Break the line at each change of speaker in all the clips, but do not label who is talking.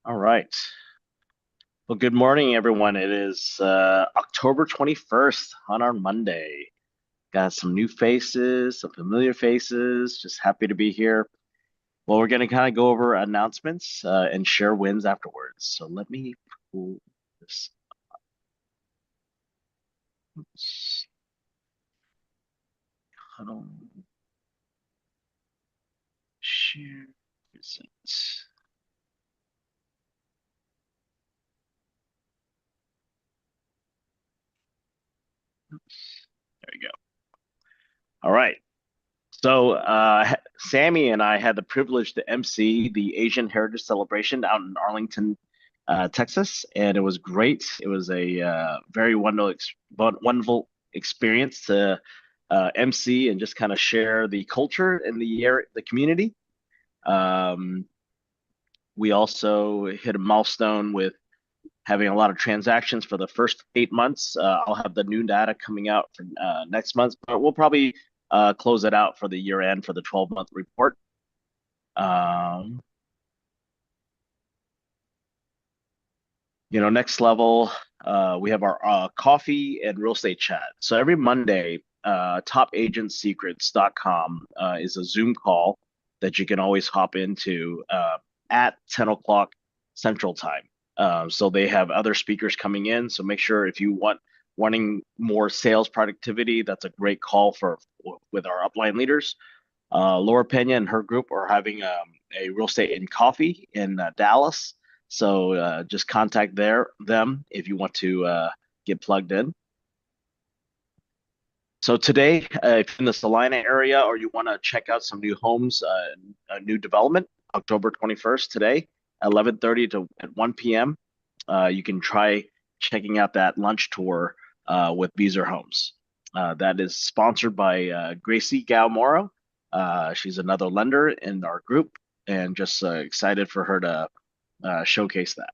All right. Well, good morning, everyone. It is October 21st on our Monday. Got some new faces, some familiar faces. Just happy to be here. Well, we're going to kind of go over announcements and share wins afterwards. So let me pull this. Oops. Huddle. Share. Present. Oops. There you go. All right. So, Sammy and I had the privilege to MC the Asian Heritage Celebration out in Arlington, Texas, and it was great. It was a very wonderful experience to MC and just kind of share the culture in the community. Um, we also hit a milestone with having a lot of transactions for the first 8 months. I'll have the new data coming out for next month, but we'll probably close it out for the year end for the 12-month report. Um, Next level, we have our coffee and real estate chat. So every Monday, topagentsecrets.com is a Zoom call that you can always hop into at 10 o'clock Central Time. So they have other speakers coming in. So make sure if you wanting more sales productivity, that's a great call with our upline leaders. Laura Pena and her group are having a real estate and coffee in Dallas. So just contact them if you want to get plugged in. So today, if in the Salina area or you want to check out some new homes, a new development, October 21st today, 11:30 to at 1 p.m. You can try checking out that lunch tour with Beezer Homes. That is sponsored by Gracie Galmoro. She's another lender in our group, and just excited for her to showcase that.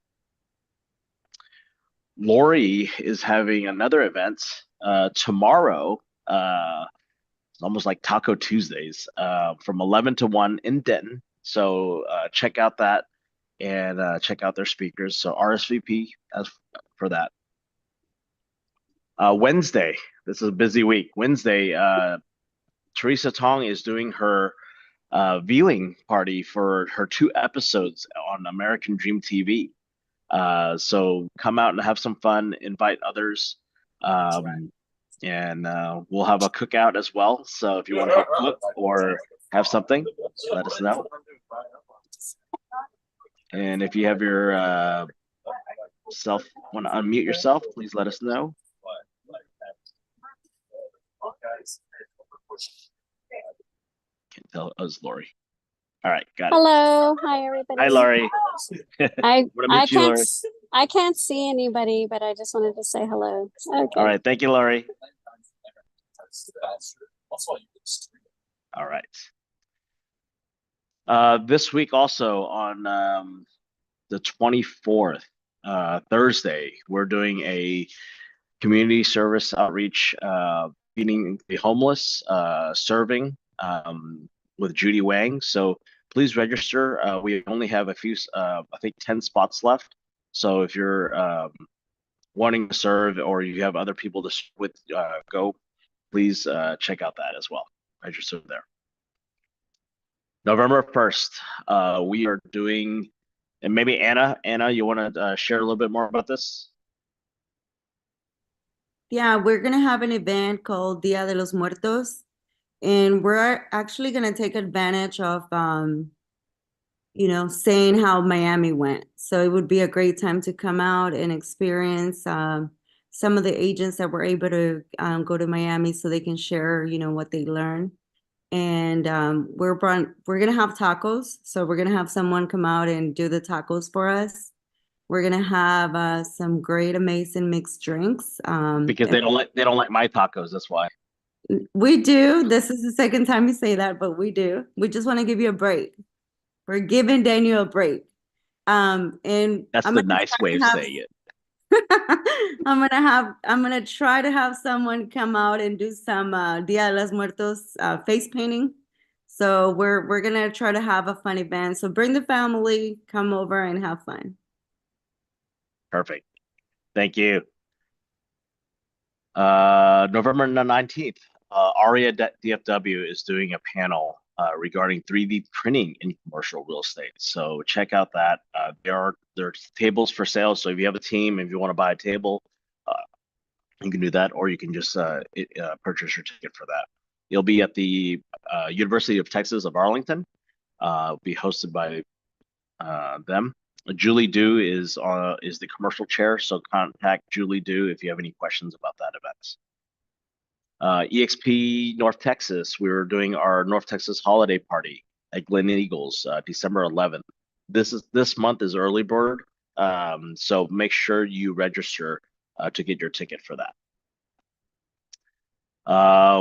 Lori is having another event tomorrow. It's almost like Taco Tuesdays from 11 to 1 in Denton. So check out that and check out their speakers. So RSVP as for that. Wednesday, this is a busy week. Wednesday, Teresa Tong is doing her viewing party for her 2 episodes on American Dream TV. So come out and have some fun, invite others, and we'll have a cookout as well. So if you want to help cook or have something, let us know. And if you have your want to unmute yourself, please let us know. Can't tell it was Lori. All right, got it.
Hello, hi everybody.
Hi, Laurie.
I
I can't
Laurie. I can't see anybody, but I just wanted to say hello. Okay.
All right, thank you, Laurie. All right. This week also on the 24th, Thursday, we're doing a community service outreach, feeding the homeless, serving with Judy Wang. So please register. We only have a few, I think 10 spots left. So if you're wanting to serve or you have other people to go, please check out that as well. Register there. November 1st, we are doing, and maybe Anna, you want to share a little bit more about this?
Yeah, we're going to have an event called Dia de los Muertos, and we're actually going to take advantage of, saying how Miami went. So it would be a great time to come out and experience some of the agents that were able to go to Miami so they can share, what they learned. And we're going to have tacos. So we're going to have someone come out and do the tacos for us. We're gonna have some great, amazing mixed drinks.
Because they don't like my tacos. That's why.
We do. This is the second time you say that, but we do. We just want to give you a break. We're giving Daniel a break. And
that's the nice way of saying it.
I'm gonna try to have someone come out and do some Dia de los Muertos face painting. So we're gonna try to have a fun event. So bring the family, come over and have fun.
Perfect. Thank you. November the 19th, ARIA DFW is doing a panel regarding 3D printing in commercial real estate. So check out that. There's tables for sale. So if you have a team, if you want to buy a table, uh, you can do that, or you can just purchase your ticket for that. It'll be at the University of Texas of Arlington. Be hosted by them. Julie Du is the commercial chair, so contact Julie Du if you have any questions about that event. EXP North Texas, we're doing our North Texas holiday party at Glen Eagles, December 11th. This month is early bird, so make sure you register to get your ticket for that.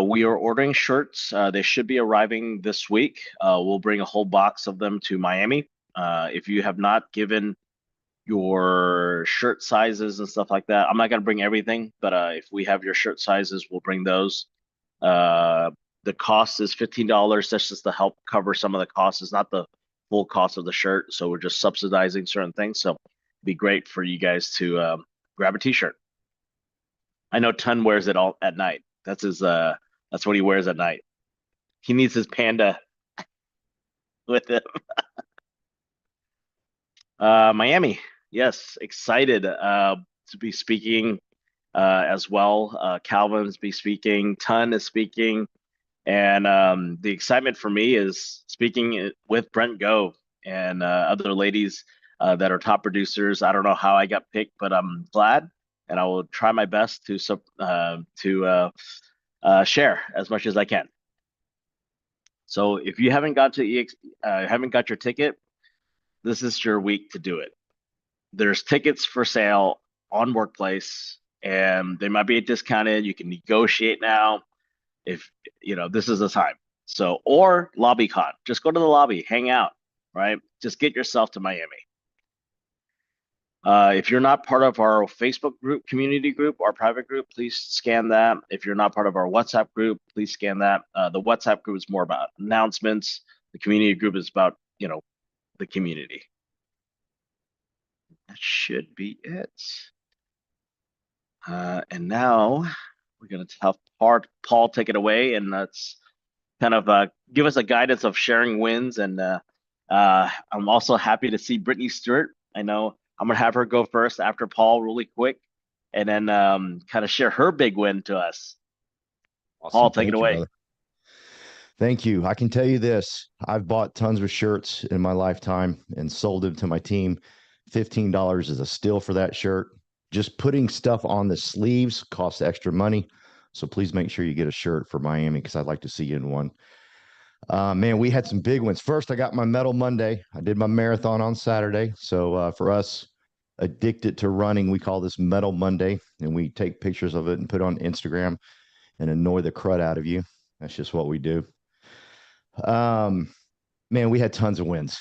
We are ordering shirts. They should be arriving this week. We'll bring a whole box of them to Miami. If you have not given your shirt sizes and stuff like that, I'm not going to bring everything, but if we have your shirt sizes, we'll bring those. The cost is $15. That's just to help cover some of the costs. It's not the full cost of the shirt, so we're just subsidizing certain things. So it'd be great for you guys to grab a t-shirt. I know Ton wears it all at night. That's what he wears at night. He needs his panda with him. Miami, yes, excited to be speaking as well. Calvin's be speaking, Ton is speaking, and the excitement for me is speaking with Brent Gove and other ladies that are top producers. I don't know how I got picked, but I'm glad, and I will try my best to share as much as I can. So if you haven't got your ticket, this is your week to do it. There's tickets for sale on Workplace, and they might be discounted. You can negotiate now if this is the time. So, or LobbyCon, just go to the lobby, hang out, right? Just get yourself to Miami. If you're not part of our Facebook group, community group, or private group, please scan that. If you're not part of our WhatsApp group, please scan that. The WhatsApp group is more about announcements. The community group is about, the community. That should be it. And now we're going to have Paul take it away, and let's kind of give us a guidance of sharing wins. And I'm also happy to see Brittany Stewart. I know I'm going to have her go first after Paul really quick, and then kind of share her big win to us.
Awesome.
Paul, take it away.
Brother. Thank you. I can tell you this. I've bought tons of shirts in my lifetime and sold them to my team. $15 is a steal for that shirt. Just putting stuff on the sleeves costs extra money. So please make sure you get a shirt for Miami, because I'd like to see you in one. Man, we had some big ones. First, I got my medal Monday. I did my marathon on Saturday. So for us addicted to running, we call this Medal Monday, and we take pictures of it and put it on Instagram and annoy the crud out of you. That's just what we do. Man, we had tons of wins.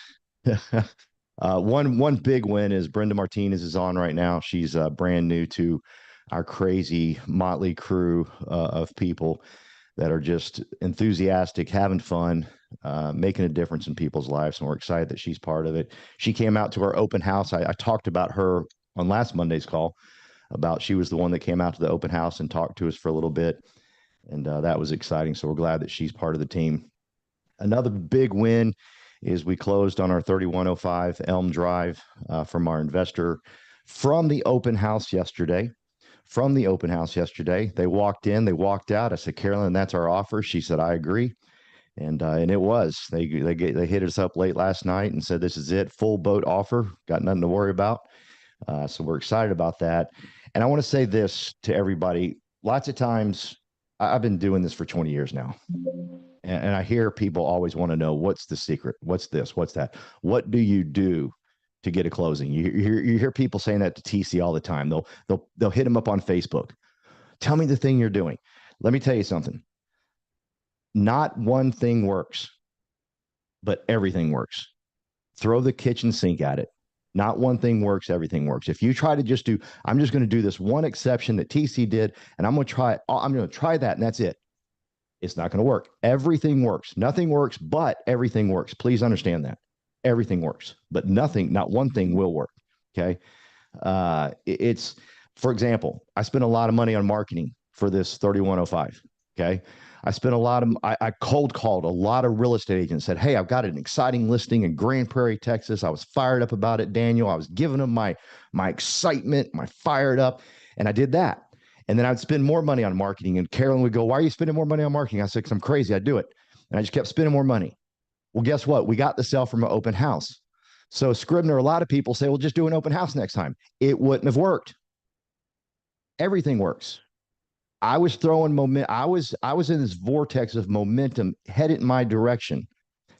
One big win is Brenda Martinez is on right now. She's brand new to our crazy motley crew of people that are just enthusiastic, having fun, making a difference in people's lives. And we're excited that she's part of it. She came out to our open house. I talked about her on last Monday's call about she was the one that came out to the open house and talked to us for a little bit. And that was exciting. So we're glad that she's part of the team. Another big win is we closed on our 3105 Elm Drive from our investor from the open house yesterday. They walked in, they walked out. I said, Carolyn, that's our offer. She said, I agree. And it was. They hit us up late last night and said, this is it, full boat offer. Got nothing to worry about. So we're excited about that. And I want to say this to everybody. Lots of times, I've been doing this for 20 years now. And I hear people always want to know, what's the secret? What's this? What's that? What do you do to get a closing? You hear people saying that to TC all the time. They'll hit them up on Facebook. Tell me the thing you're doing. Let me tell you something. Not one thing works, but everything works. Throw the kitchen sink at it. Not one thing works, everything works. If you try to just I'm just going to do this one exception that TC did, and I'm going to try that, and that's it. It's not going to work. Everything works. Nothing works, but everything works. Please understand that. Everything works, but nothing, not one thing will work. Okay. It's, for example, I spent a lot of money on marketing for this 3105. Okay. I spent a lot of, I cold called a lot of real estate agents, said, hey, I've got an exciting listing in Grand Prairie, Texas. I was fired up about it, Daniel. I was giving them my excitement, my fired up. And I did that. And then I'd spend more money on marketing. And Carolyn would go, why are you spending more money on marketing? I said, because I'm crazy. I do it. And I just kept spending more money. Well, guess what? We got the sale from an open house. So Scribner, a lot of people say, well, just do an open house next time. It wouldn't have worked. Everything works. I was throwing momentum. I was in this vortex of momentum headed in my direction.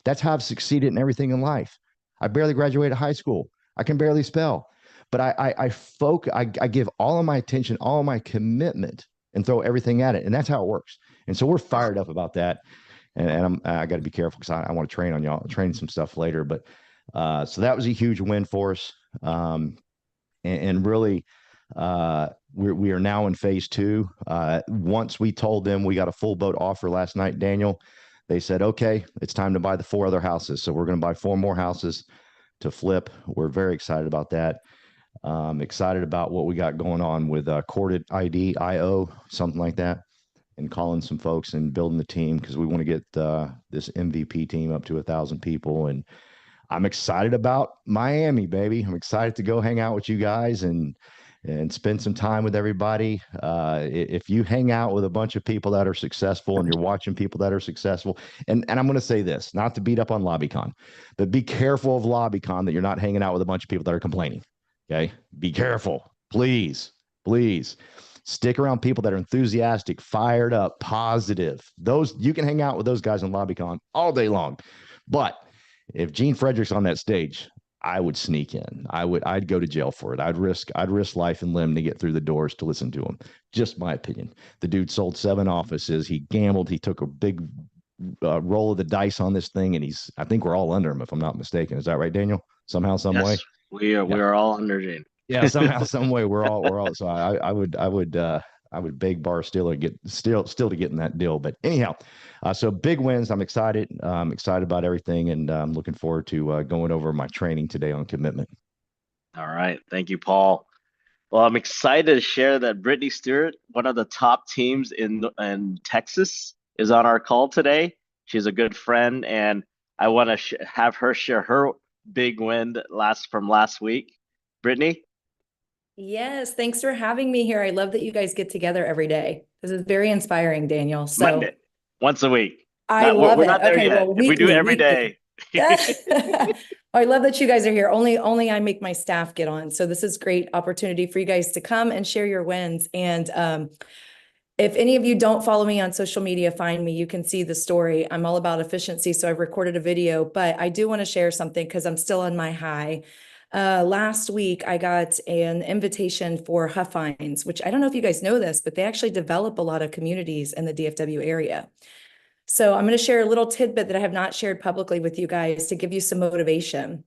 That's how I've succeeded in everything in life. I barely graduated high school. I can barely spell, but I give all of my attention, all of my commitment, and throw everything at it. And that's how it works. And so we're fired up about that. And I got to be careful because I want to train on y'all, train some stuff later. But so that was a huge win for us. And really, we are now in phase 2. Once we told them we got a full boat offer last night, Daniel, they said, okay, it's time to buy the 4 other houses. So we're going to buy 4 more houses to flip. We're very excited about that. Excited about what we got going on with Corded ID, IO, something like that, and calling some folks and building the team because we want to get this MVP team up to 1,000 people. And I'm excited about Miami, baby. I'm excited to go hang out with you guys and spend some time with everybody. If you hang out with a bunch of people that are successful and you're watching people that are successful, and I'm going to say this, not to beat up on LobbyCon, but be careful of LobbyCon that you're not hanging out with a bunch of people that are complaining. Okay. Be careful, please, please. Stick around people that are enthusiastic, fired up, positive. Those, you can hang out with those guys on LobbyCon all day long. But if Gene Frederick's on that stage, I would sneak in. I'd go to jail for it. I'd risk life and limb to get through the doors to listen to him. Just my opinion. The dude sold 7 offices. He gambled. He took a big roll of the dice on this thing, and I think we're all under him, if I'm not mistaken. Is that right, Daniel? Somehow, some way.
We are all under Gene.
Yeah, somehow, some way, we're all. So I would beg Bar still to get in that deal. But anyhow, so big wins. I'm excited. I'm excited about everything, and I'm looking forward to going over my training today on commitment.
All right, thank you, Paul. Well, I'm excited to share that Brittany Stewart, one of the top teams in Texas, is on our call today. She's a good friend, and I want to have her share her big win from last week. Brittany?
Yes, thanks for having me here. I love that you guys get together every day. This is very inspiring, Daniel. So
Monday, once a week.
I love
we're
it.
not there
Okay,
yet.
well,
If we do it every
weekly.
day.
I love that you guys are here. Only I make my staff get on. So this is great opportunity for you guys to come and share your wins. And if any of you don't follow me on social media, find me. You can see the story. I'm all about efficiency, so I've recorded a video, but I do want to share something because I'm still on my high. Last week, I got an invitation for Huffines, which I don't know if you guys know this, but they actually develop a lot of communities in the DFW area. So I'm going to share a little tidbit that I have not shared publicly with you guys to give you some motivation.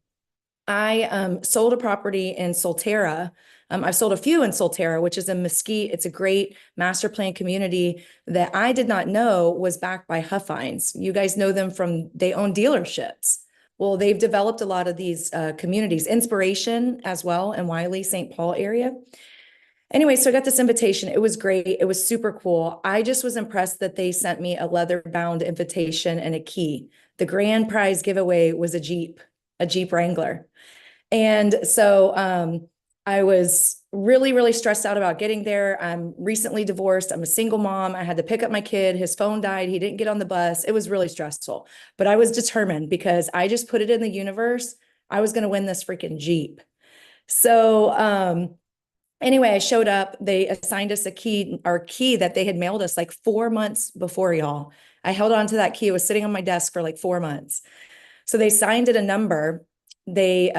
I sold a property in Solterra. I've sold a few in Solterra, which is in Mesquite. It's a great master plan community that I did not know was backed by Huffines. You guys know them they own dealerships. Well, they've developed a lot of these communities, Inspiration as well in Wiley, St. Paul area. Anyway, so I got this invitation. It was great. It was super cool. I just was impressed that they sent me a leather-bound invitation and a key. The grand prize giveaway was a Jeep Wrangler. And so I was really, really stressed out about getting there. I'm recently divorced. I'm a single mom. I had to pick up my kid. His phone died. He didn't get on the bus. It was really stressful, but I was determined because I just put it in the universe. I was going to win this freaking Jeep. So anyway, I showed up. They assigned us our key that they had mailed us like 4 months before, y'all. I held on to that key. It was sitting on my desk for like 4 months. So they signed it a number. They,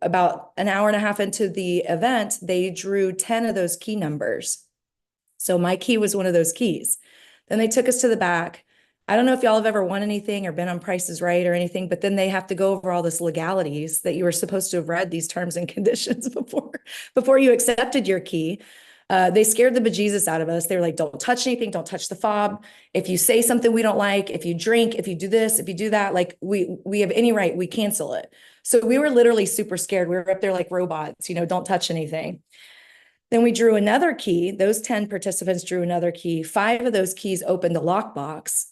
about an hour and a half into the event, they drew 10 of those key numbers. So my key was one of those keys. Then they took us to the back. I don't know if y'all have ever won anything or been on Price is Right or anything, but then they have to go over all this legalities that you were supposed to have read these terms and conditions before you accepted your key. They scared the bejesus out of us. They were like, don't touch anything, don't touch the fob. If you say something we don't like, if you drink, if you do this, if you do that, like we have any right, we cancel it. So we were literally super scared. We were up there like robots, don't touch anything. Then we drew another key. Those 10 participants drew another key. 5 of those keys opened a lockbox.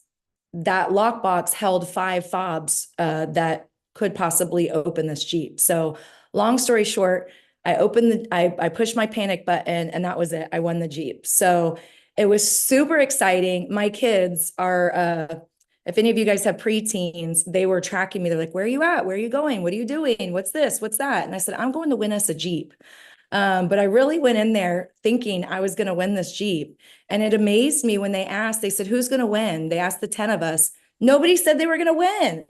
That lockbox held 5 fobs that could possibly open this Jeep. So long story short, I pushed my panic button and that was it. I won the Jeep. So it was super exciting. My kids are, if any of you guys have preteens, they were tracking me. They're like, where are you at? Where are you going? What are you doing? What's this? What's that? And I said, I'm going to win us a Jeep. But I really went in there thinking I was going to win this Jeep. And it amazed me when they asked, they said, who's going to win? They asked the 10 of us. Nobody said they were going to win.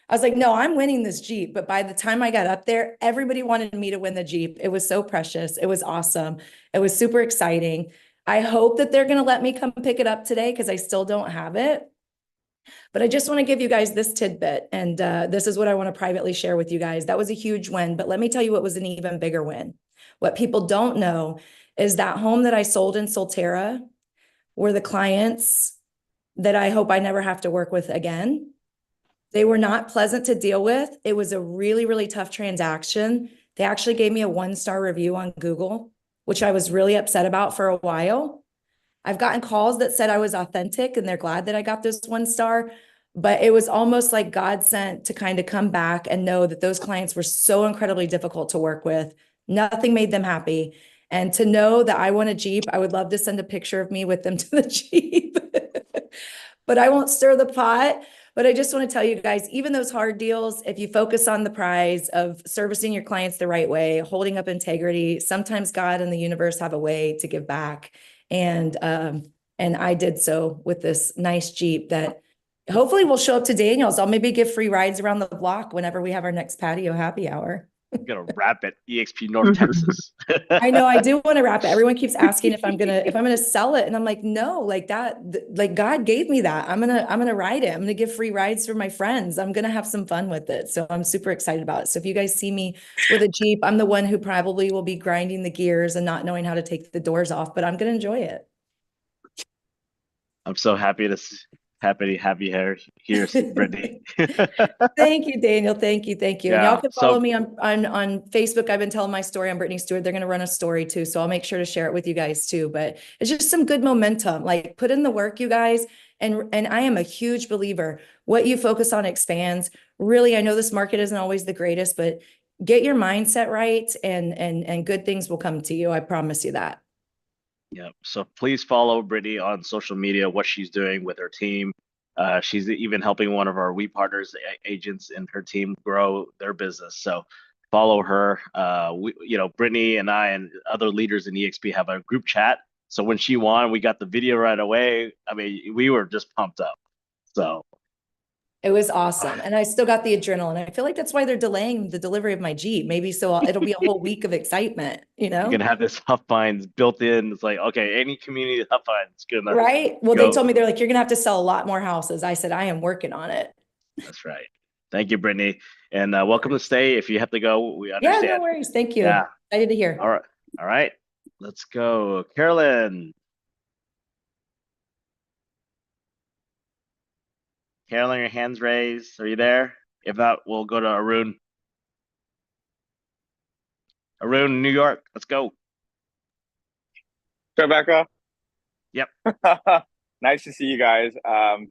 I was like, no, I'm winning this Jeep. But by the time I got up there, everybody wanted me to win the Jeep. It was so precious. It was awesome. It was super exciting. I hope that they're going to let me come pick it up today because I still don't have it. But I just want to give you guys this tidbit. And this is what I want to privately share with you guys. That was a huge win. But let me tell you what was an even bigger win. What people don't know is that home that I sold in Solterra were the clients that I hope I never have to work with again. They were not pleasant to deal with. It was a really, really tough transaction. They actually gave me a 1-star review on Google, which I was really upset about for a while. I've gotten calls that said I was authentic and they're glad that I got this 1 star, but it was almost like God sent to kind of come back and know that those clients were so incredibly difficult to work with. Nothing made them happy. And to know that I won a Jeep, I would love to send a picture of me with them to the Jeep, but I won't stir the pot. But I just want to tell you guys, even those hard deals, if you focus on the prize of servicing your clients the right way, holding up integrity, sometimes God and the universe have a way to give back. And I did so with this nice Jeep that hopefully will show up to Daniel's. I'll maybe give free rides around the block whenever we have our next patio happy hour.
I'm gonna wrap it EXP North Texas.
I know I do want to wrap it. Everyone keeps asking if I'm gonna sell it, and I'm like, no, like that, like God gave me that. I'm gonna ride it. I'm gonna give free rides for my friends. I'm gonna have some fun with it. So I'm super excited about it. So if you guys see me with a Jeep, I'm the one who probably will be grinding the gears and not knowing how to take the doors off, but I'm gonna enjoy it.
I'm so happy to have you here, Brittany.
Thank you, Daniel. Thank you. Thank you. And
Yeah.
y'all can follow me on Facebook. I've been telling my story on Brittany Stewart. They're going to run a story too. So I'll make sure to share it with you guys too. But it's just some good momentum. Like put in the work, you guys. And I am a huge believer. What you focus on expands. Really, I know this market isn't always the greatest, but get your mindset right and good things will come to you. I promise you that.
Yeah. So please follow Brittany on social media, what she's doing with her team. She's even helping one of our We Partners agents in her team grow their business. So follow her. Brittany and I and other leaders in EXP have a group chat. So when she won, we got the video right away. I mean, we were just pumped up. So
it was awesome. And I still got the adrenaline. I feel like that's why they're delaying the delivery of my Jeep. Maybe so it'll be a whole week of excitement,
you can have this Huff Finds built in. It's like, okay, any community Huff Finds gonna
right. Well,
go.
they told me, they're like, you're gonna have to sell a lot more houses. I said, I am working on it.
That's right. Thank you, Brittany. And welcome to stay. If you have to go, we understand.
Yeah, no worries. Thank you.
Yeah.
Excited to hear.
All right. All right. Let's go. Carolyn. Carolyn, your hand's raised. Are you there? If not, we'll go to Arun. Arun, New York. Let's go.
Rebecca.
Yep.
Nice to see you guys.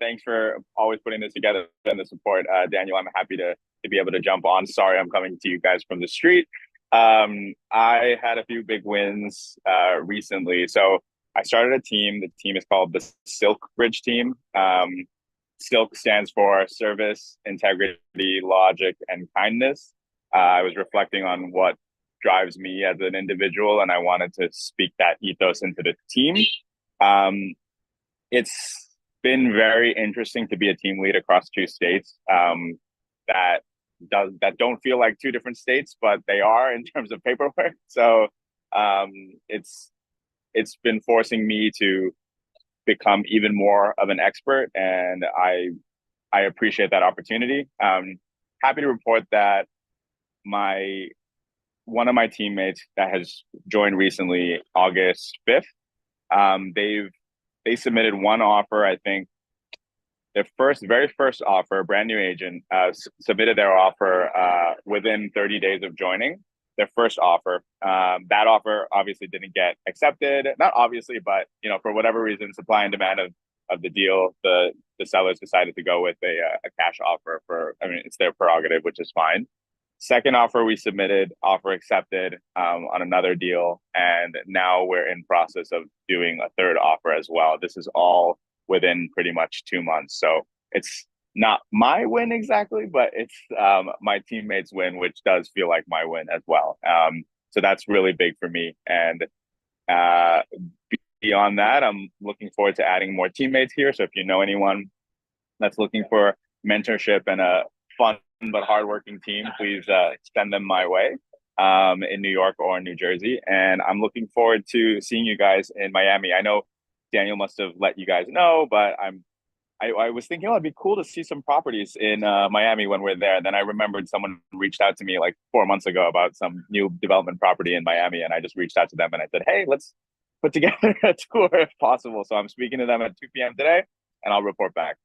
Thanks for always putting this together and the support. Daniel, I'm happy to be able to jump on. Sorry, I'm coming to you guys from the street. I had a few big wins recently. So I started a team. The team is called the Silk Bridge team. Silk stands for Service, Integrity, Logic, and Kindness. I was reflecting on what drives me as an individual, and I wanted to speak that ethos into the team. It's been very interesting to be a team lead across 2 states that don't feel like 2 different states, but they are in terms of paperwork. So it's been forcing me to become even more of an expert, and I appreciate that opportunity. Happy to report that my one of my teammates that has joined recently, August 5th. They submitted one offer, I think their very first offer, brand new agent, submitted their offer within 30 days of joining. Their first offer. That offer obviously didn't get accepted. Not obviously, but for whatever reason, supply and demand of the deal, the sellers decided to go with a cash offer it's their prerogative, which is fine. Second offer we submitted, offer accepted on another deal, and now we're in process of doing a third offer as well. This is all within pretty much 2 months. So it's not my win exactly, but it's my teammates' win, which does feel like my win as well. So that's really big for me. And beyond that, I'm looking forward to adding more teammates here. So if you know anyone that's looking for mentorship and a fun but hardworking team, please send them my way in New York or in New Jersey. And I'm looking forward to seeing you guys in Miami. I know Daniel must have let you guys know, but I was thinking, it'd be cool to see some properties in Miami when we're there. And then I remembered someone reached out to me like 4 months ago about some new development property in Miami. And I just reached out to them and I said, hey, let's put together a tour if possible. So I'm speaking to them at 2 p.m. today and I'll report back.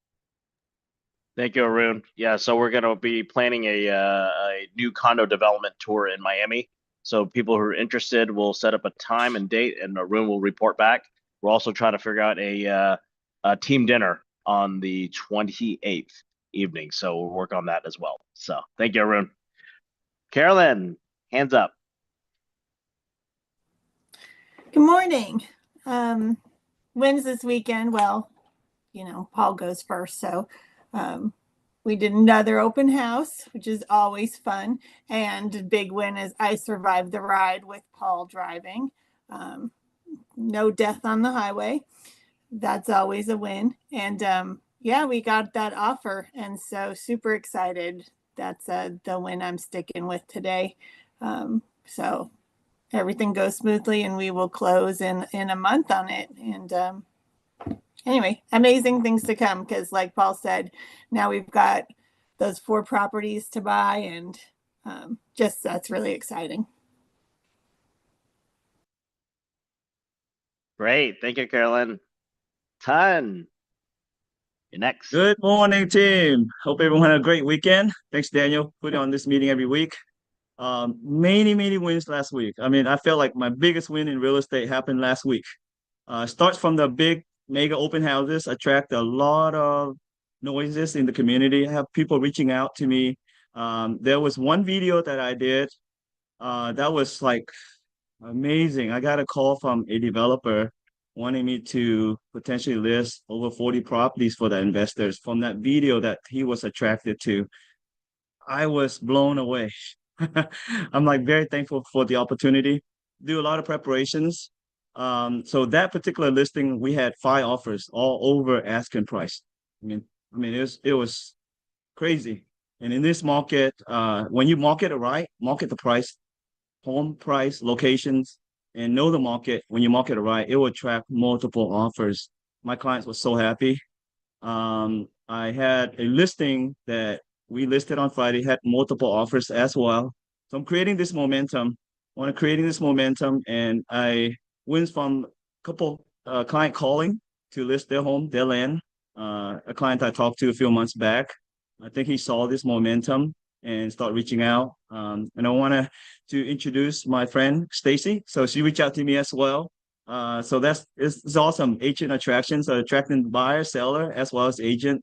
Thank you, Arun. Yeah, so we're going to be planning a new condo development tour in Miami. So people who are interested will set up a time and date, and Arun will report back. We're also trying to figure out a team dinner on the 28th evening. So we'll work on that as well. So thank you, Arun. Carolyn, hands up.
Good morning. Wins this weekend? Well, Paul goes first. So we did another open house, which is always fun. And a big win is I survived the ride with Paul driving. No death on the highway. That's always a win. And yeah, we got that offer. And so super excited. That's the win I'm sticking with today. So everything goes smoothly and we will close in a month on it. And anyway, amazing things to come because like Paul said, now we've got those 4 properties to buy and just that's really exciting.
Great. Thank you, Carolyn. Ton. You're next.
Good morning, team. Hope everyone had a great weekend. Thanks, Daniel, putting on this meeting every week. Many wins last week. I felt like my biggest win in real estate happened last week. Starts from the big mega open houses, attract a lot of noises in the community. I have people reaching out to me. There was one video that I did that was like amazing. I got a call from a developer wanting me to potentially list over 40 properties for the investors from that video that he was attracted to. I was blown away. I'm like very thankful for the opportunity. Do a lot of preparations. So that particular listing, we had 5 offers all over asking price. It was crazy. And in this market, when you market it right, market the price, home price, locations, and know the market. When you market it right, it will attract multiple offers. My clients were so happy. I had a listing that we listed on Friday, had multiple offers as well. So I'm creating this momentum. And I wins from a couple client calling to list their home, their land. A client I talked to a few months back. I think he saw this momentum and start reaching out. And I want to introduce my friend Stacy. So she reached out to me as well. So it's awesome. Agent attractions are attracting buyer, seller, as well as agent.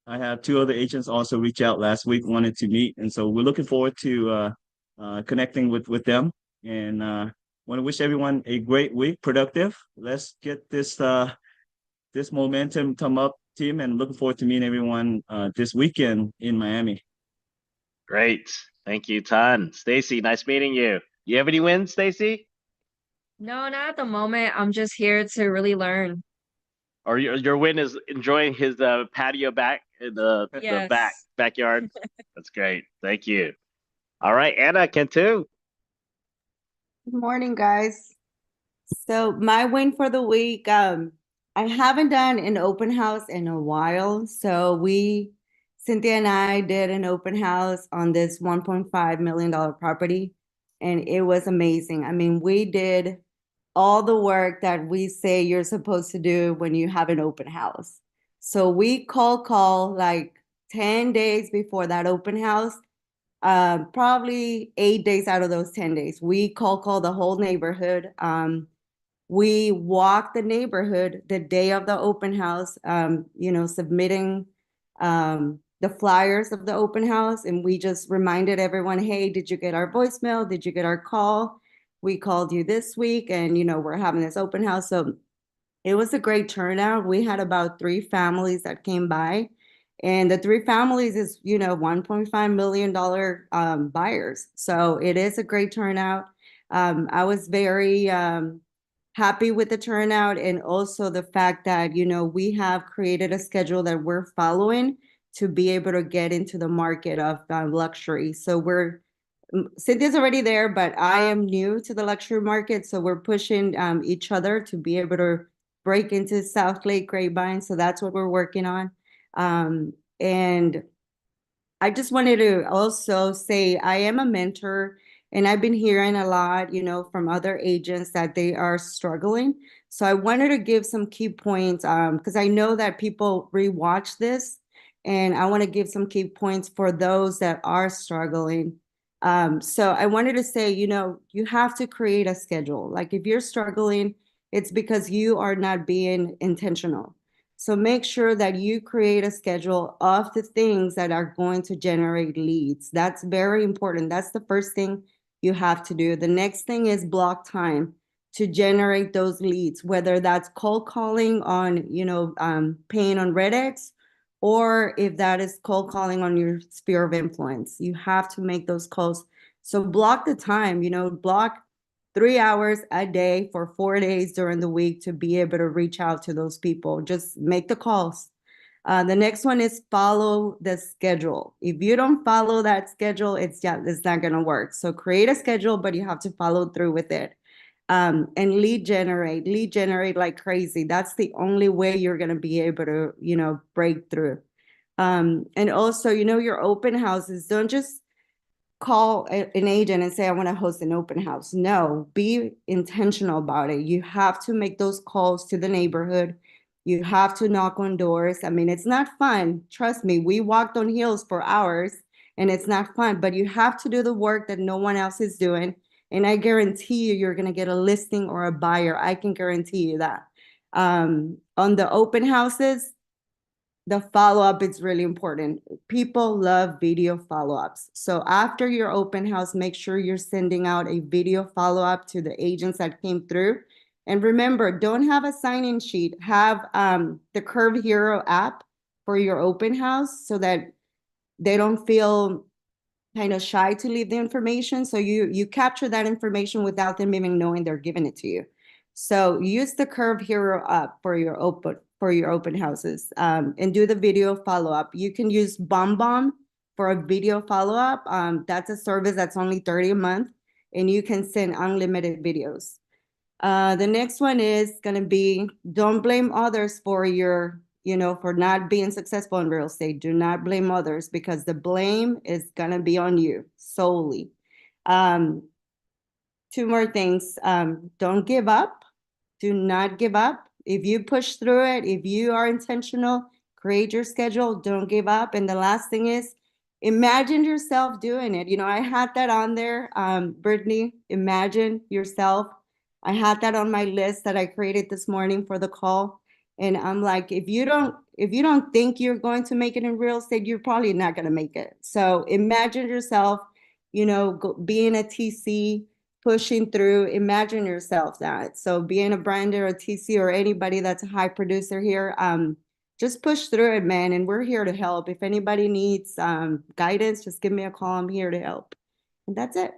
I have 2 other agents also reach out last week, wanted to meet. And so we're looking forward to connecting with them. And want to wish everyone a great week, productive. Let's get this momentum come up, team, and looking forward to meeting everyone this weekend in Miami.
Great. Thank you, Ton. Stacy, nice meeting you. You have any wins, Stacy?
No, not at the moment. I'm just here to really learn.
Or your win is enjoying his patio back in the
Yes.
backyard? That's great. Thank you. All right, Anna can too.
Good morning, guys. So my win for the week, I haven't done an open house in a while. So Cynthia and I did an open house on this $1.5 million property. and it was amazing. I mean, we did all the work that we say you're supposed to do when you have an open house. So we call like 10 days before that open house, probably 8 days out of those 10 days. We call the whole neighborhood. We walked the neighborhood the day of the open house, submitting the flyers of the open house. And we just reminded everyone, hey, did you get our voicemail? Did you get our call? We called you this week and, we're having this open house. So it was a great turnout. We had about 3 families that came by. And the 3 families is, $1.5 million buyers. So it is a great turnout. I was very happy with the turnout and also the fact that, we have created a schedule that we're following to be able to get into the market of luxury. So Cynthia's already there, but I am new to the luxury market. So we're pushing each other to be able to break into South Lake Grapevine. So that's what we're working on. And I just wanted to also say I am a mentor, and I've been hearing a lot, from other agents that they are struggling. So I wanted to give some key points because I know that people rewatch this, and I want to give some key points for those that are struggling. So I wanted to say, you have to create a schedule. Like if you're struggling, it's because you are not being intentional. So make sure that you create a schedule of the things that are going to generate leads. That's very important. That's the first thing you have to do. The next thing is block time to generate those leads, whether that's cold calling on, paying on Reddit, or if that is cold calling on your sphere of influence. You have to make those calls. So block the time, block 3 hours a day for 4 days during the week to be able to reach out to those people. Just make the calls. The next one is follow the schedule. If you don't follow that schedule, it's not going to work. So create a schedule, but you have to follow through with it. And lead generate like crazy. That's the only way you're going to be able to, break through. And also, your open houses, don't just call an agent and say, I want to host an open house. No, be intentional about it. You have to make those calls to the neighborhood. You have to knock on doors. I mean, it's not fun. Trust me, we walked on heels for hours and it's not fun, but you have to do the work that no one else is doing. And I guarantee you're going to get a listing or a buyer. I can guarantee you that. On the open houses, the follow-up is really important. People love video follow-ups. So after your open house, make sure you're sending out a video follow-up to the agents that came through. And remember, don't have a sign-in sheet. Have the Curve Hero app for your open house so that they don't feel kind of shy to leave the information. So you capture that information without them even knowing they're giving it to you. So use the Curve Hero app for your open houses and do the video follow-up. You can use BombBomb for a video follow-up. That's a service that's only $30 a month, and you can send unlimited videos. The next one is going to be, don't blame others for for not being successful in real estate. Do not blame others because the blame is going to be on you solely. 2 more things. Don't give up. Do not give up. If you push through it, if you are intentional, create your schedule, don't give up. And the last thing is, imagine yourself doing it. I had that on there. Brittany, imagine yourself. I had that on my list that I created this morning for the call. And I'm like, if you don't think you're going to make it in real estate, you're probably not going to make it. So imagine yourself, being a TC, pushing through. Imagine yourself that. So being a brander or a TC or anybody that's a high producer here, just push through it, man. And we're here to help. If anybody needs guidance, just give me a call. I'm here to help. And that's it.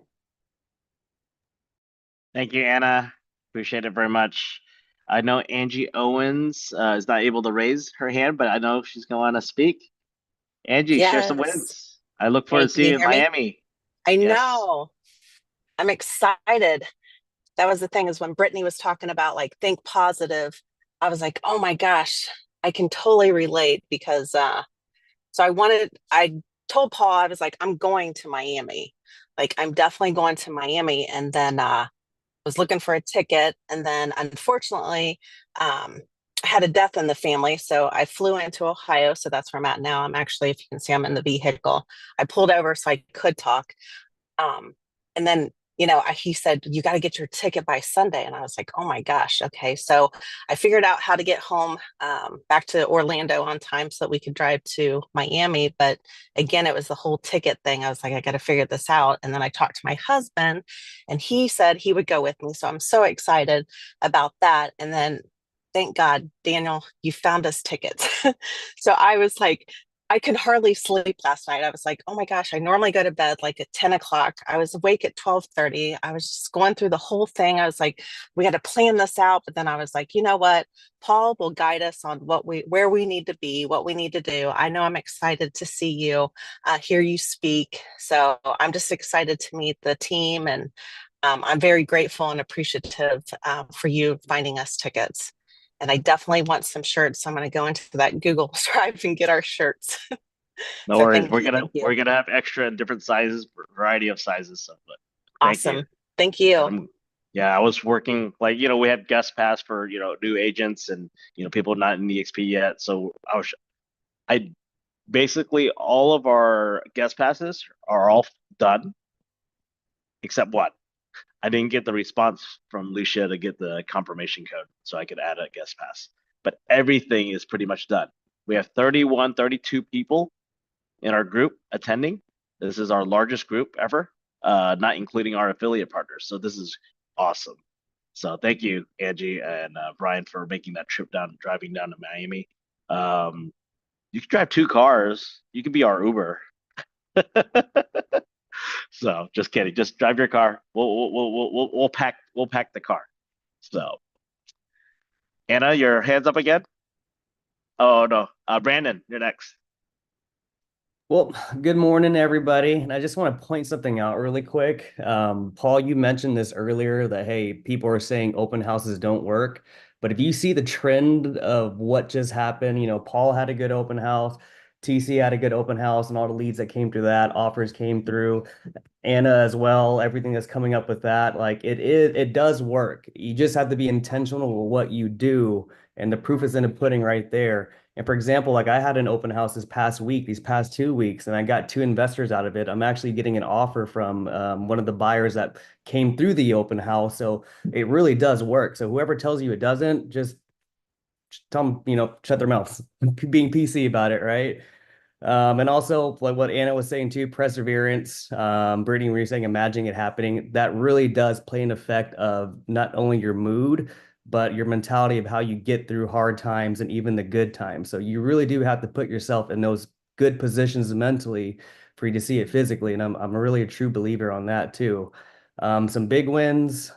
Thank you, Anna. Appreciate it very much. I know Angie Owens is not able to raise her hand, but I know she's going to want to speak. Angie, share some
Yes.
wins. I look forward
Hey,
to
can you
seeing you in
hear me?
Miami.
I
Yes.
know. I'm excited. That was the thing, is when Brittany was talking about like think positive, I was like, oh my gosh, I can totally relate because so I told Paul, I was like, I'm going to Miami. like, I'm definitely going to Miami. And then was looking for a ticket. And then unfortunately, I had a death in the family. So I flew into Ohio. So that's where I'm at now. I'm actually, if you can see, I'm in the vehicle. I pulled over so I could talk. And then, he said, you got to get your ticket by Sunday. And I was like, oh my gosh. Okay. So I figured out how to get home back to Orlando on time so that we could drive to Miami. But again, it was the whole ticket thing. I was like, I got to figure this out. And then I talked to my husband and he said he would go with me. So I'm so excited about that. And then thank God, Daniel, you found us tickets. So I was like, I could hardly sleep last night. I was like, oh my gosh, I normally go to bed like at 10 o'clock. I was awake at 12:30. I was just going through the whole thing. I was like, we got to plan this out. But then I was like, you know what? Paul will guide us on where we need to be, what we need to do. I know I'm excited to see you, hear you speak. So I'm just excited to meet the team. And I'm very grateful and appreciative for you finding us tickets. And I definitely want some shirts. So I'm going to go into that Google Drive and get our shirts.
No
So
worries.
thank you. Thank you.
We're gonna have extra in different sizes, variety of sizes. So, but thank you.
Awesome. Thank you.
Yeah, I was working like we had guest pass for new agents and people not in EXP yet. So I basically all of our guest passes are all done except one. I didn't get the response from Lucia to get the confirmation code so I could add a guest pass. But everything is pretty much done. We have 31, 32 people in our group attending. This is our largest group ever, not including our affiliate partners. So this is awesome. So thank you, Angie and Brian, for making that trip driving down to Miami. You can drive 2 cars. You can be our Uber. So just kidding. Just drive your car. We'll pack the car. So Anna, your hands up again. Oh no, Brandon, you're next.
Well, good morning, everybody. And I just want to point something out really quick. Paul, you mentioned this earlier that, hey, people are saying open houses don't work. But if you see the trend of what just happened, Paul had a good open house, TC had a good open house, and all the leads that came through that, offers came through. Anna as well, everything that's coming up with that, like it does work. You just have to be intentional with what you do, and the proof is in the pudding right there. And for example, like I had an open house this past week, these past 2 weeks, and I got 2 investors out of it. I'm actually getting an offer from one of the buyers that came through the open house. So it really does work. So whoever tells you it doesn't, just tell them, shut their mouths, being PC about it, right? And also like what Anna was saying too, perseverance. Brittany, were you saying imagining it happening? That really does play an effect of not only your mood, but your mentality of how you get through hard times and even the good times. So you really do have to put yourself in those good positions mentally for you to see it physically. And I'm really a true believer on that too. Some big wins.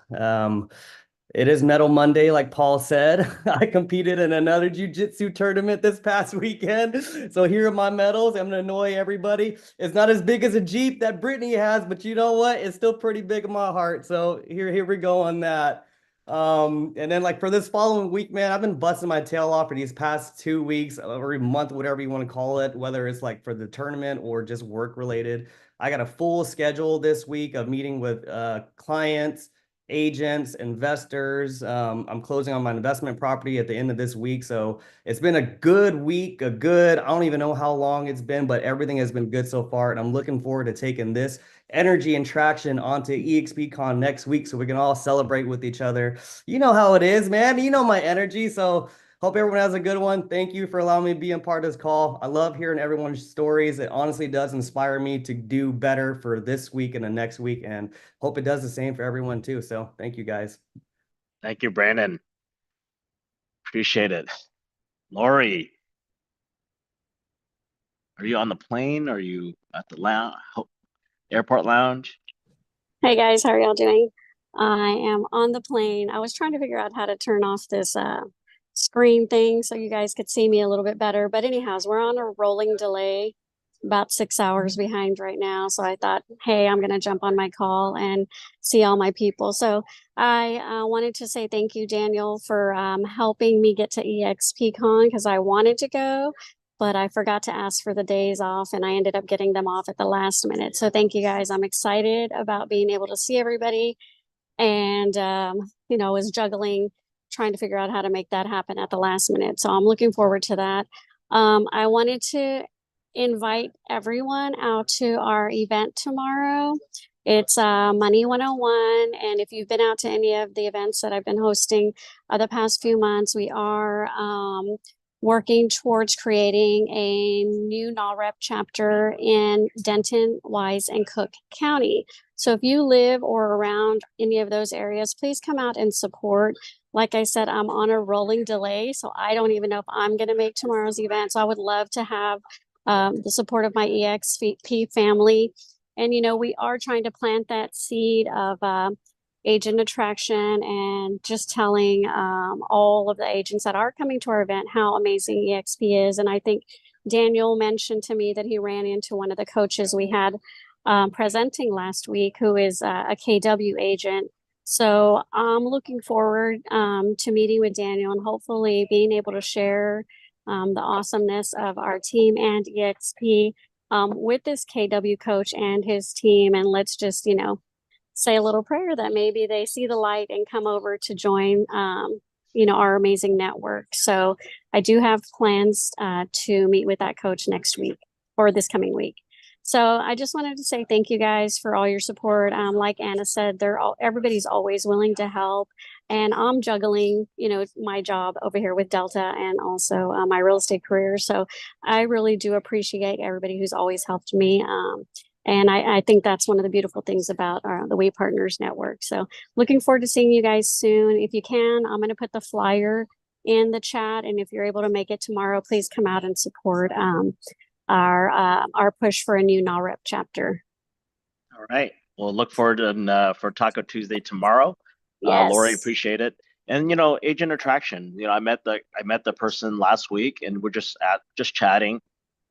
It is Metal Monday, like Paul said. I competed in another jiu-jitsu tournament this past weekend. So here are my medals. I'm going to annoy everybody. It's not as big as a Jeep that Brittany has, but you know what? It's still pretty big in my heart. So here we go on that. And then like for this following week, man, I've been busting my tail off for these past 2 weeks, every month, whatever you want to call it, whether it's like for the tournament or just work related. I got a full schedule this week of meeting with clients, agents, investors. I'm closing on my investment property at the end of this week. So it's been a good week, I don't even know how long it's been, but everything has been good so far. And I'm looking forward to taking this energy and traction onto EXPCon next week so we can all celebrate with each other. You know how it is, man. You know my energy. So hope everyone has a good one. Thank you for allowing me to be a part of this call. I love hearing everyone's stories. It honestly does inspire me to do better for this week and the next week, and hope it does the same for everyone too. So thank you guys.
Thank you, Brandon. Appreciate it. Lori, are you on the plane? Are you at the airport lounge?
Hey guys, how are y'all doing? I am on the plane. I was trying to figure out how to turn off this screen thing so you guys could see me a little bit better. But anyhows, we're on a rolling delay, about 6 hours behind right now. So I thought, hey, I'm going to jump on my call and see all my people. So I wanted to say thank you, Daniel, for helping me get to EXPCon because I wanted to go, but I forgot to ask for the days off and I ended up getting them off at the last minute. So thank you guys. I'm excited about being able to see everybody and, was juggling, trying to figure out how to make that happen at the last minute. So I'm looking forward to that. I wanted to invite everyone out to our event tomorrow. It's Money 101. And if you've been out to any of the events that I've been hosting the past few months, we are working towards creating a new NAHREP chapter in Denton, Wise, and Cook County. So if you live or around any of those areas, please come out and support. Like I said, I'm on a rolling delay, so I don't even know if I'm going to make tomorrow's event. So I would love to have the support of my EXP family. And, we are trying to plant that seed of agent attraction and just telling all of the agents that are coming to our event how amazing EXP is. And I think Daniel mentioned to me that he ran into one of the coaches we had presenting last week, who is a KW agent. So I'm looking forward to meeting with Daniel and hopefully being able to share the awesomeness of our team and EXP with this KW coach and his team. And let's just, say a little prayer that maybe they see the light and come over to join, our amazing network. So I do have plans to meet with that coach next week or this coming week. So I just wanted to say thank you guys for all your support. Like Anna said, everybody's always willing to help. And I'm juggling, my job over here with Delta and also my real estate career. So I really do appreciate everybody who's always helped me. And I think that's one of the beautiful things about the We Partners Network. So looking forward to seeing you guys soon. If you can, I'm going to put the flyer in the chat. And if you're able to make it tomorrow, please come out and support our push for a new NAHREP chapter.
All right. We'll look forward to for Taco Tuesday tomorrow.
Yes.
Lori, appreciate it. And agent attraction. I met the person last week, and we're just chatting,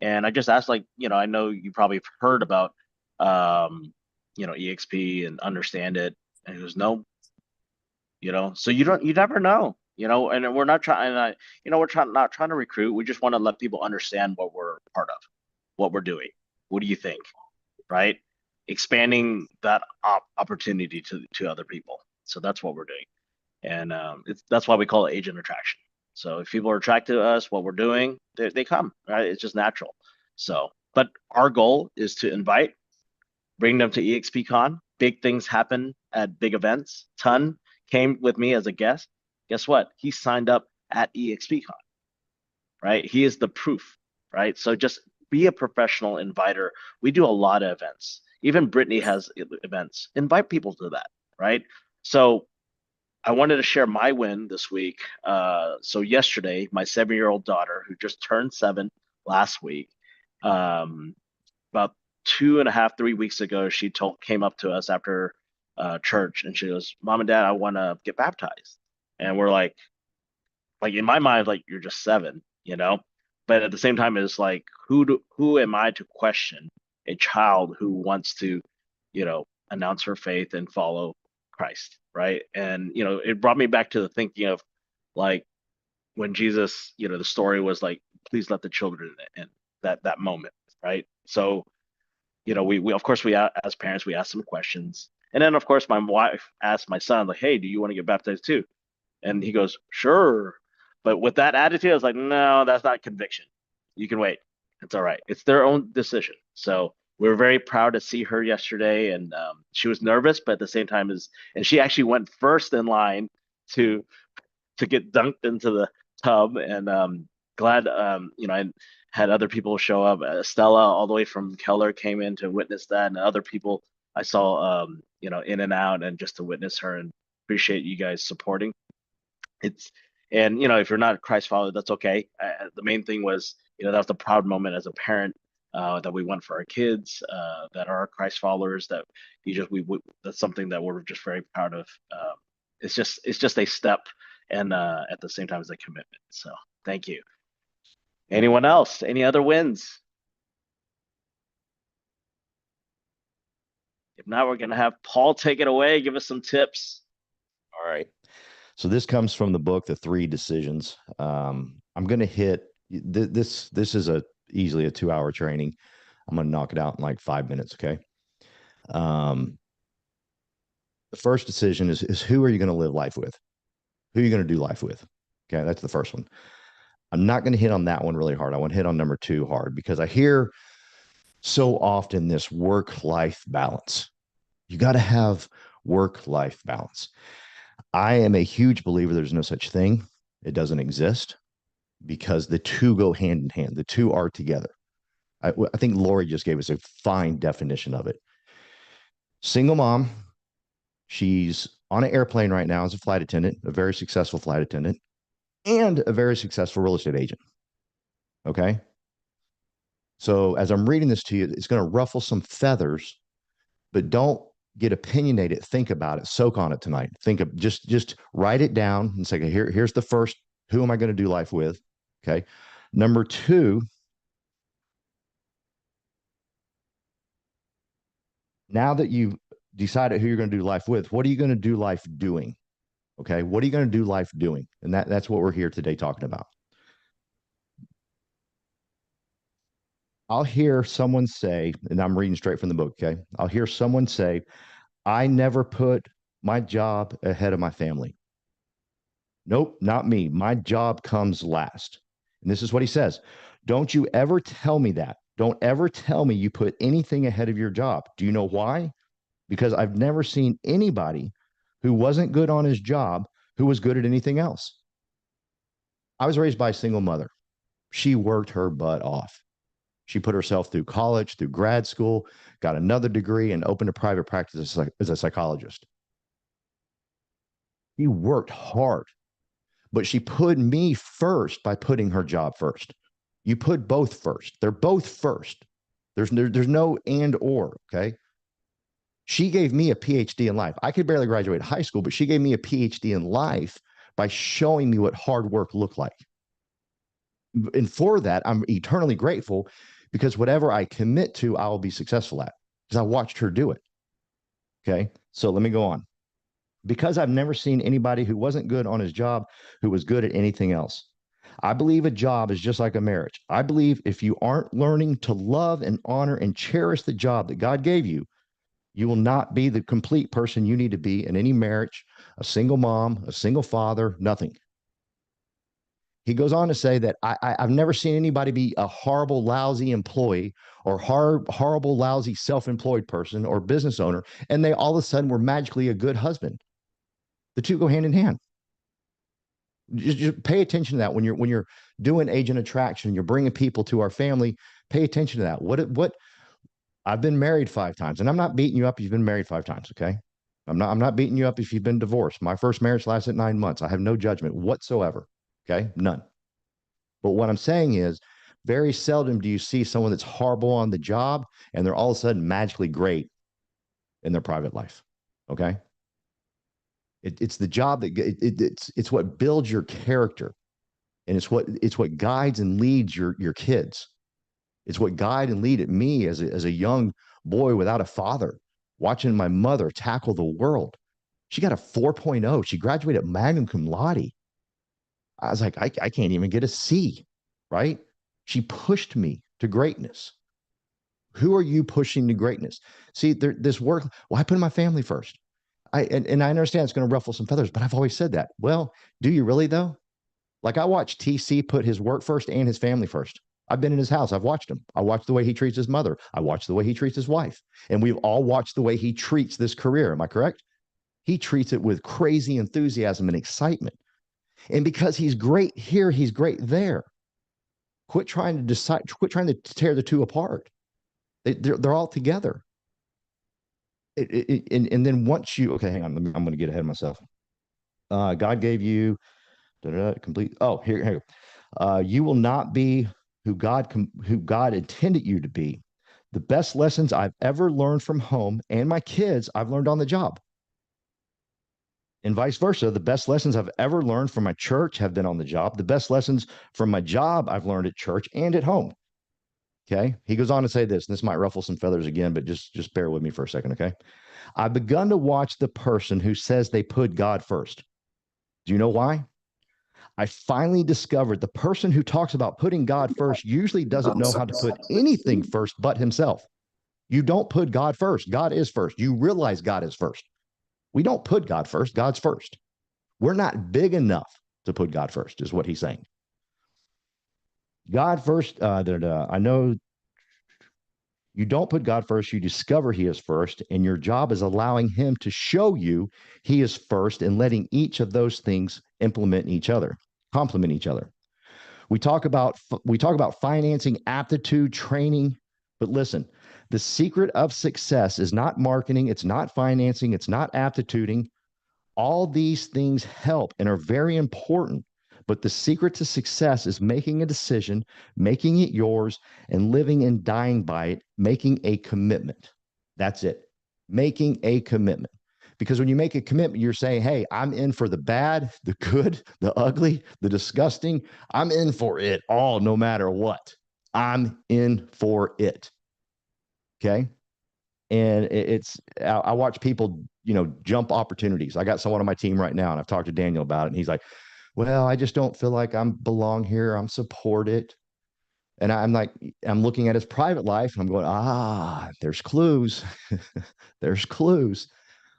and I just asked, I know you probably have heard about EXP and understand it, and he goes, no. So you never know. And we're not trying. Not trying to recruit. We just want to let people understand what we're part of, what we're doing. What do you think? Right? Expanding that opportunity to other people. So that's what we're doing, and that's why we call it agent attraction. So if people are attracted to us, what we're doing, they come. Right? It's just natural. So, but our goal is to invite, bring them to EXPCon. Big things happen at big events. Ton came with me as a guest. Guess what? He signed up at EXPCon. Right? He is the proof. Right? So just be a professional inviter. We do a lot of events. Even Brittany has events. Invite people to that. Right? So I wanted to share my win this week. So yesterday, my 7-year-old daughter, who just turned 7 last week, about 2.5, 3 weeks ago, she came up to us after church, and she goes, "Mom and Dad, I want to get baptized." And we're like in my mind, you're just 7, But at the same time, it's like, who am I to question a child who wants to, announce her faith and follow Christ, right? And it brought me back to the thinking of when Jesus, the story was please let the children in, that moment, right? So we of course, as parents, we ask some questions, and then of course my wife asked my son, "Hey, do you want to get baptized too?" And he goes, "Sure." But with that attitude, I was like, "No, that's not conviction. You can wait. It's all right. It's their own decision." So we were very proud to see her yesterday, and she was nervous, but at the same time and she actually went first in line to get dunked into the tub, and glad I had other people show up. Stella, all the way from Keller, came in to witness that, and other people I saw in and out, and just to witness her, and appreciate you guys supporting. And if you're not a Christ follower, that's okay. The main thing was that was the proud moment as a parent, that we went for our kids that are Christ followers, that that's something that we're just very proud of. It's just a step, and at the same time as a commitment. So thank you. Anyone else? Any other wins? If not, we're going to have Paul take it away. Give us some tips.
All right. So this comes from the book, The 3 Decisions. I'm going to hit This is easily a 2-hour training. I'm going to knock it out in like 5 minutes. Okay. The first decision is who are you going to live life with? Who are you going to do life with? Okay. That's the first one. I'm not going to hit on that one really hard. I want to hit on number 2 hard because I hear so often this work-life balance. You got to have work-life balance. I am a huge believer there's no such thing. It doesn't exist because the two go hand in hand. The two are together. I think Lori just gave us a fine definition of it. Single mom, she's on an airplane right now as a flight attendant, a very successful flight attendant, and a very successful real estate agent. Okay. So as I'm reading this to you, it's going to ruffle some feathers, but don't get opinionated. Think about it. Soak on it tonight. Think of just write it down and say, okay, here's the first. Who am I going to do life with? Okay. Number 2, now that you've decided who you're going to do life with, what are you going to do life doing? Okay. What are you going to do life doing? And that's what we're here today talking about. I'll hear someone say, and I'm reading straight from the book. Okay. I'll hear someone say, I never put my job ahead of my family. Nope, not me. My job comes last. And this is what he says. Don't you ever tell me that. Don't ever tell me you put anything ahead of your job. Do you know why? Because I've never seen anybody who wasn't good on his job who was good at anything else. I was raised by a single mother. She worked her butt off. She put herself through college, through grad school, got another degree, and opened a private practice as a psychologist. She worked hard, but she put me first by putting her job first. You put both first. They're both first. There's no and or, okay? She gave me a PhD in life. I could barely graduate high school, but she gave me a PhD in life by showing me what hard work looked like. And for that, I'm eternally grateful because whatever I commit to, I will be successful at because I watched her do it. Okay. So let me go on. Because I've never seen anybody who wasn't good on his job who was good at anything else. I believe a job is just like a marriage. I believe if you aren't learning to love and honor and cherish the job that God gave you, you will not be the complete person you need to be in any marriage, a single mom, a single father, nothing. He goes on to say that I've never seen anybody be a horrible, lousy employee or horrible, lousy self-employed person or business owner, and they all of a sudden were magically a good husband. The two go hand in hand. Just pay attention to that when you're doing agent attraction, you're bringing people to our family. Pay attention to that. What I've been married 5 times, and I'm not beating you up if you've been married 5 times. Okay, I'm not beating you up if you've been divorced. My first marriage lasted 9 months. I have no judgment whatsoever. Okay, none. But what I'm saying is, very seldom do you see someone that's horrible on the job and they're all of a sudden magically great in their private life. Okay. It's the job that it's what builds your character, and it's what guides and leads your kids. It's what guide and lead at me as a young boy without a father, watching my mother tackle the world. She got a 4.0. She graduated magna cum laude. I was like, I can't even get a C, right? She pushed me to greatness. Who are you pushing to greatness? See, this work, well, I put my family first. And I understand it's going to ruffle some feathers, but I've always said that. Well, do you really though? Like I watched TC put his work first and his family first. I've been in his house. I've watched him. I watched the way he treats his mother. I watched the way he treats his wife. And we've all watched the way he treats this career. Am I correct? He treats it with crazy enthusiasm and excitement. And because he's great here, he's great there. Quit trying to decide, quit trying to tear the two apart. They're all together. And then once you, okay, hang on, I'm going to get ahead of myself. God gave you complete. Oh, here. You will not be who God intended you to be. The best lessons I've ever learned from home and my kids, I've learned on the job. And vice versa. The best lessons I've ever learned from my church have been on the job. The best lessons from my job I've learned at church and at home. Okay. He goes on to say this, and this might ruffle some feathers again, but just bear with me for a second. Okay. I've begun to watch the person who says they put God first. Do you know why? I finally discovered the person who talks about putting God first usually doesn't know how to put anything first but himself. You don't put God first. God is first. You realize God is first. We don't put God first. God's first. We're not big enough to put God first, is what he's saying. God first. I know you don't put God first. You discover he is first, and your job is allowing him to show you he is first and letting each of those things implement each other, complement each other. We talk about financing, aptitude, training, but listen, the secret of success is not marketing, it's not financing, it's not aptituding. All these things help and are very important, but the secret to success is making a decision, making it yours, and living and dying by it, making a commitment. That's it. Making a commitment. Because when you make a commitment, you're saying, hey, I'm in for the bad, the good, the ugly, the disgusting. I'm in for it all, no matter what. I'm in for it. Okay. And I watch people, jump opportunities. I got someone on my team right now, and I've talked to Daniel about it. And he's like, well, I just don't feel like I'm belong here. I'm supported. And I'm looking at his private life, and I'm going, there's clues. There's clues.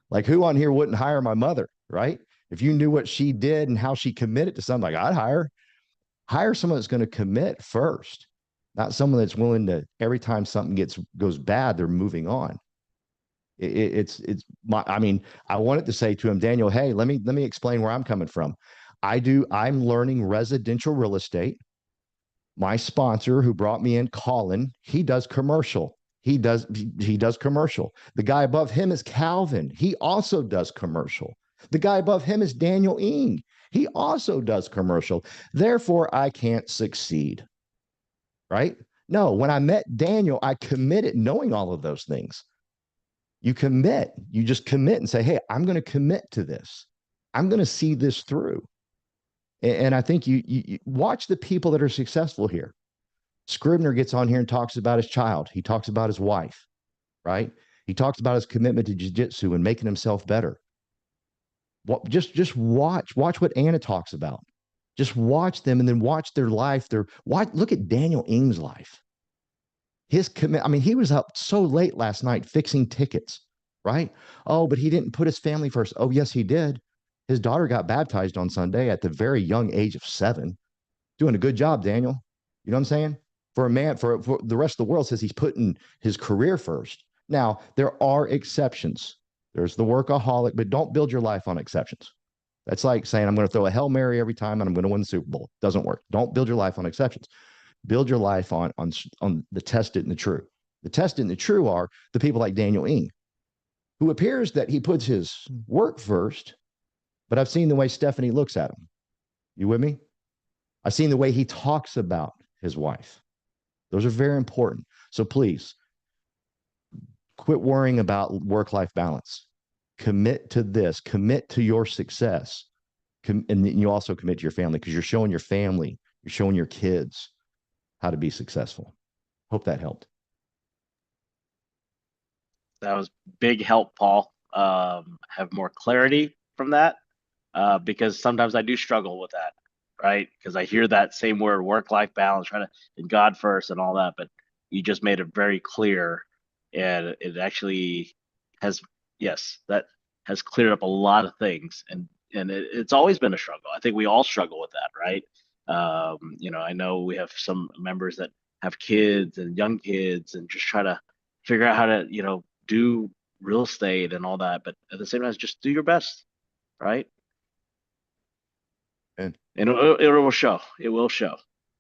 Like, who on here wouldn't hire my mother, right? If you knew what she did and how she committed to something, like, I'd hire someone that's going to commit first, not someone that's willing to, every time something goes bad, they're moving on. I wanted to say to him, Daniel, hey, let me explain where I'm coming from. I'm learning residential real estate. My sponsor who brought me in, Colin, he does commercial. He does commercial. The guy above him is Calvin. He also does commercial. The guy above him is Daniel Ing. He also does commercial. Therefore, I can't succeed. Right? No, when I met Daniel, I committed knowing all of those things. You commit. You just commit and say, hey, I'm going to commit to this. I'm going to see this through. And I think you watch the people that are successful here. Scribner gets on here and talks about his child. He talks about his wife, right? He talks about his commitment to jiu-jitsu and making himself better. Just watch what Anna talks about. Just watch them and then watch their life. Look at Daniel Ing's life. His commitment. He was up so late last night fixing tickets, right? Oh, but he didn't put his family first. Oh, yes, he did. His daughter got baptized on Sunday at the very young age of 7. Doing a good job, Daniel. You know what I'm saying? For a man, for the rest of the world says he's putting his career first. Now, there are exceptions. There's the workaholic, but don't build your life on exceptions. That's like saying, I'm going to throw a Hail Mary every time and I'm going to win the Super Bowl. Doesn't work. Don't build your life on exceptions. Build your life on the tested and the true. The tested and the true are the people like Daniel Ing, who appears that he puts his work first, but I've seen the way Stephanie looks at him. You with me? I've seen the way he talks about his wife. Those are very important. So please, quit worrying about work-life balance. Commit to this. Commit to your success. And you also commit to your family, because you're showing your family, you're showing your kids how to be successful. Hope that helped.
That was big help, Paul. Have more clarity from that, because sometimes I do struggle with that, right? Because I hear that same word, work-life balance, trying to and God first and all that, but you just made it very clear, and it actually has, yes, that has cleared up a lot of things, and it's always been a struggle. I think we all struggle with that, right? I know we have some members that have kids and young kids and just try to figure out how to, do real estate and all that, but at the same time, just do your best, right?
And
it will show. It will show.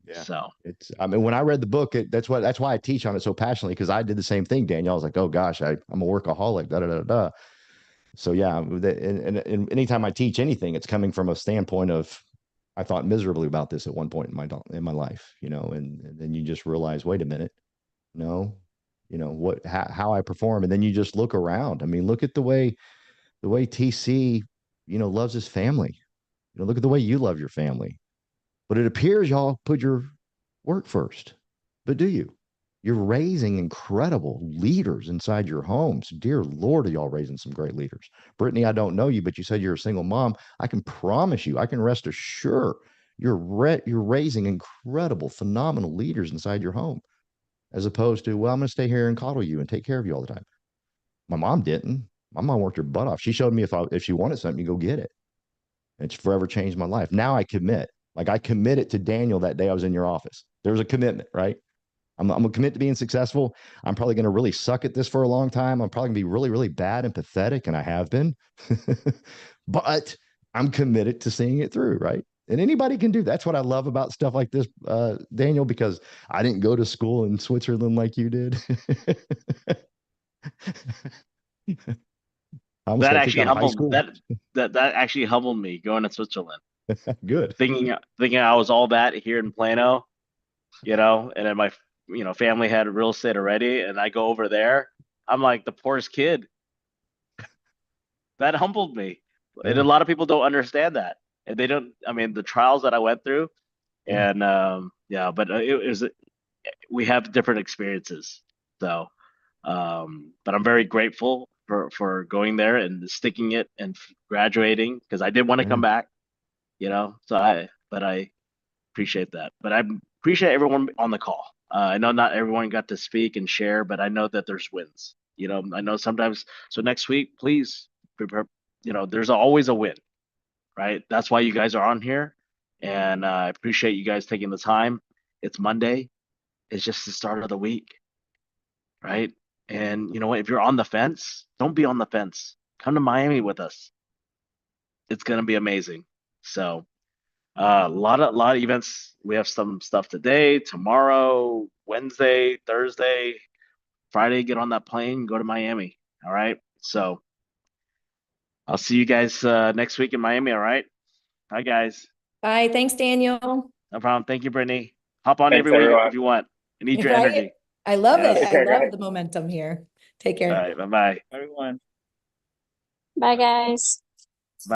yeah,
so
when I read the book, that's why I teach on it so passionately, because I did the same thing, Daniel. I was like, oh gosh, I'm a workaholic, da da da da. So yeah, and anytime I teach anything, it's coming from a standpoint of, I thought miserably about this at one point in my life, and then you just realize, wait a minute, no, how I perform, and then you just look around. Look at the way TC, loves his family. Look at the way you love your family. But it appears y'all put your work first. But do you? You're raising incredible leaders inside your homes. Dear Lord, are y'all raising some great leaders. Brittany, I don't know you, but you said you're a single mom. I can promise you, I can rest assured you're raising incredible, phenomenal leaders inside your home, as opposed to, well, I'm going to stay here and coddle you and take care of you all the time. My mom didn't. My mom worked her butt off. She showed me if she wanted something, you go get it. It's forever changed my life. Now I commit. Like I committed to Daniel that day I was in your office. There was a commitment, right? I'm gonna commit to being successful. I'm probably gonna really suck at this for a long time. I'm probably gonna be really, really bad and pathetic, and I have been. But I'm committed to seeing it through, right? And anybody can do. That's what I love about stuff like this, Daniel, because I didn't go to school in Switzerland like you did. I almost
That
got kicked
actually
out of high
humbled
school.
that actually humbled me going to Switzerland,
Good.
thinking I was all that here in Plano, and then my family had real estate already, and I go over there, I'm like the poorest kid. That humbled me, and a
Yeah.
lot of people don't understand that, and they don't. I mean, the trials that I went through,
Yeah.
and yeah, but it was we have different experiences, so but I'm very grateful for going there and sticking it and graduating because I did want to
Yeah.
come back, so I appreciate that. But I appreciate everyone on the call. I know not everyone got to speak and share, but I know that there's wins. I know sometimes. So next week, please prepare. There's always a win, right? That's why you guys are on here, and I appreciate you guys taking the time. It's Monday. It's just the start of the week, right? And you know what? If you're on the fence, don't be on the fence. Come to Miami with us. It's gonna be amazing. So a lot of events. We have some stuff today, tomorrow, Wednesday, Thursday, Friday. Get on that plane, go to Miami. All right. So I'll see you guys next week in Miami. All right. Bye, guys.
Bye. Thanks, Daniel.
No problem. Thank you, Brittany. Hop on
Thanks,
every week if
everyone.
you want. I need your
Right?
energy.
I love it.
Yes.
Take
I
care,
love
guys.
the momentum here. Take
All
care.
right. Bye bye.
Everyone.
Bye, guys.